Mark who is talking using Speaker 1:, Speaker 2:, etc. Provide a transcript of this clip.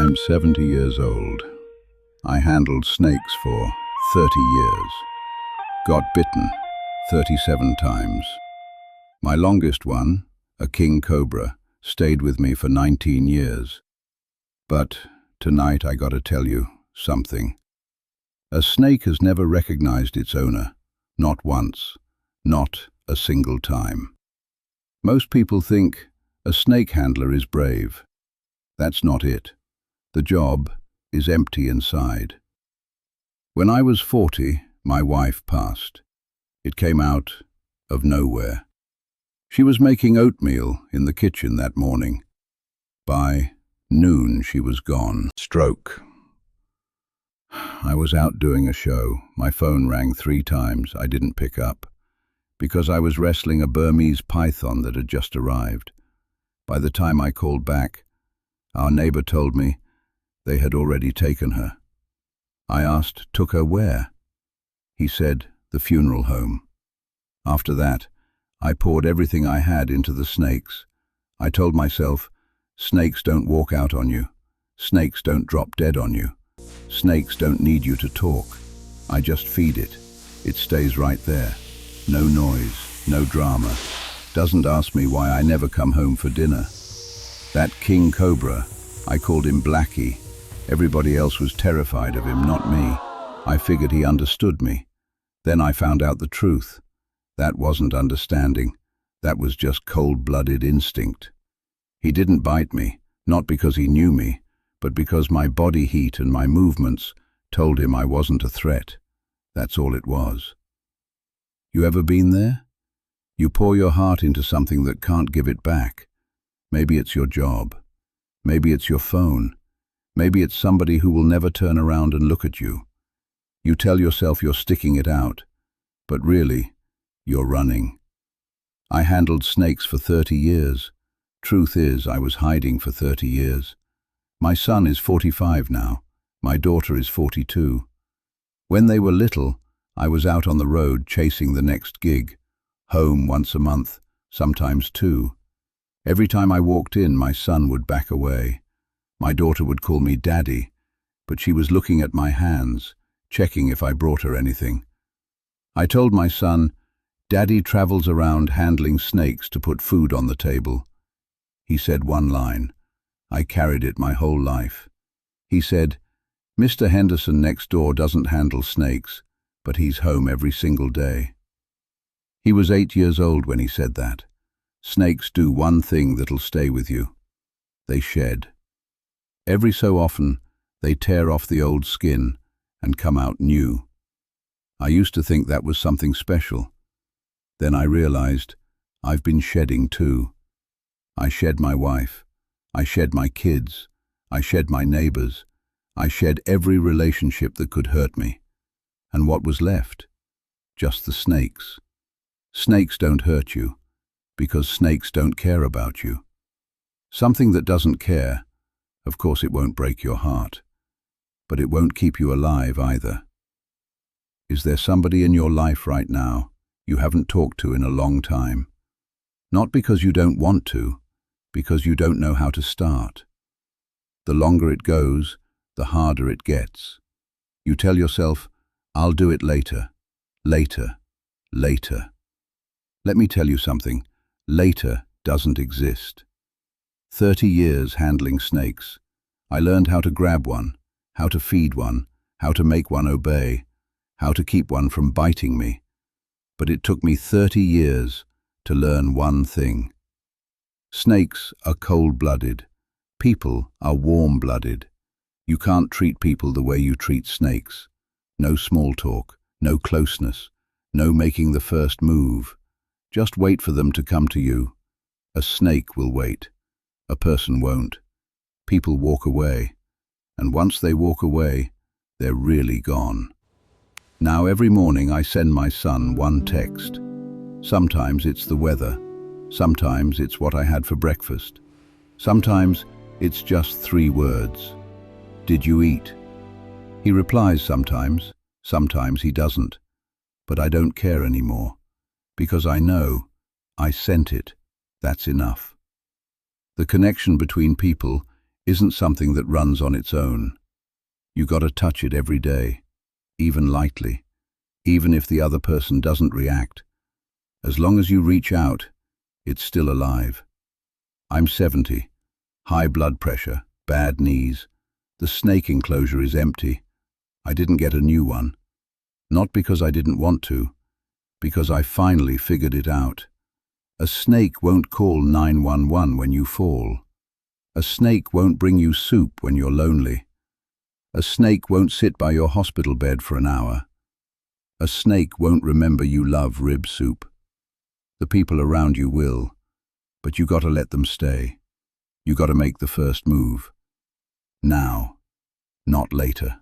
Speaker 1: I'm 70 years old. I handled snakes for 30 years. Got bitten 37 times. My longest one, a king cobra, stayed with me for 19 years. But tonight I gotta tell you something. A snake has never recognized its owner. Not once. Not a single time. Most people think a snake handler is brave. That's not it. The job is empty inside. When I was 40, my wife passed. It came out of nowhere. She was making oatmeal in the kitchen that morning. By noon, she was gone. Stroke. I was out doing a show. My phone rang 3 times. I didn't pick up because I was wrestling a Burmese python that had just arrived. By the time I called back, our neighbor told me they had already taken her. I asked, took her where? He said, the funeral home. After that, I poured everything I had into the snakes. I told myself, snakes don't walk out on you. Snakes don't drop dead on you. Snakes don't need you to talk. I just feed it. It stays right there. No noise, no drama. Doesn't ask me why I never come home for dinner. That king cobra, I called him Blackie. Everybody else was terrified of him, not me. I figured he understood me. Then I found out the truth. That wasn't understanding. That was just cold-blooded instinct. He didn't bite me, not because he knew me, but because my body heat and my movements told him I wasn't a threat. That's all it was. You ever been there? You pour your heart into something that can't give it back. Maybe it's your job. Maybe it's your phone. Maybe it's somebody who will never turn around and look at you. You tell yourself you're sticking it out, but really, you're running. I handled snakes for 30 years. Truth is, I was hiding for 30 years. My son is 45 now. My daughter is 42. When they were little, I was out on the road chasing the next gig. Home once a month, sometimes 2. Every time I walked in, my son would back away. My daughter would call me Daddy, but she was looking at my hands, checking if I brought her anything. I told my son, Daddy travels around handling snakes to put food on the table. He said one line. I carried it my whole life. He said, Mr. Henderson next door doesn't handle snakes, but he's home every single day. He was 8 years old when he said that. Snakes do one thing that'll stay with you. They shed. Every so often, they tear off the old skin and come out new. I used to think that was something special. Then I realized I've been shedding too. I shed my wife. I shed my kids. I shed my neighbors. I shed every relationship that could hurt me. And what was left? Just the snakes. Snakes don't hurt you, because snakes don't care about you. Something that doesn't care, of course it won't break your heart, but it won't keep you alive either. Is there somebody in your life right now you haven't talked to in a long time? Not because you don't want to, because you don't know how to start. The longer it goes, the harder it gets. You tell yourself, I'll do it later, later, later. Let me tell you something, later doesn't exist. 30 years handling snakes. I learned how to grab one, how to feed one, how to make one obey, how to keep one from biting me. But it took me 30 years to learn one thing. Snakes are cold-blooded. People are warm-blooded. You can't treat people the way you treat snakes. No small talk, no closeness, no making the first move. Just wait for them to come to you. A snake will wait. A person won't. People walk away, and once they walk away, they're really gone. Now every morning I send my son one text. Sometimes it's the weather. Sometimes it's what I had for breakfast. Sometimes it's just 3 words. Did you eat? He replies sometimes he doesn't. But I don't care anymore, because I know I sent it. That's enough. The connection between people isn't something that runs on its own. You gotta touch it every day, even lightly, even if the other person doesn't react. As long as you reach out, it's still alive. I'm 70, high blood pressure, bad knees. The snake enclosure is empty. I didn't get a new one. Not because I didn't want to, because I finally figured it out. A snake won't call 911 when you fall. A snake won't bring you soup when you're lonely. A snake won't sit by your hospital bed for an hour. A snake won't remember you love rib soup. The people around you will, but you gotta let them stay. You gotta make the first move. Now, not later.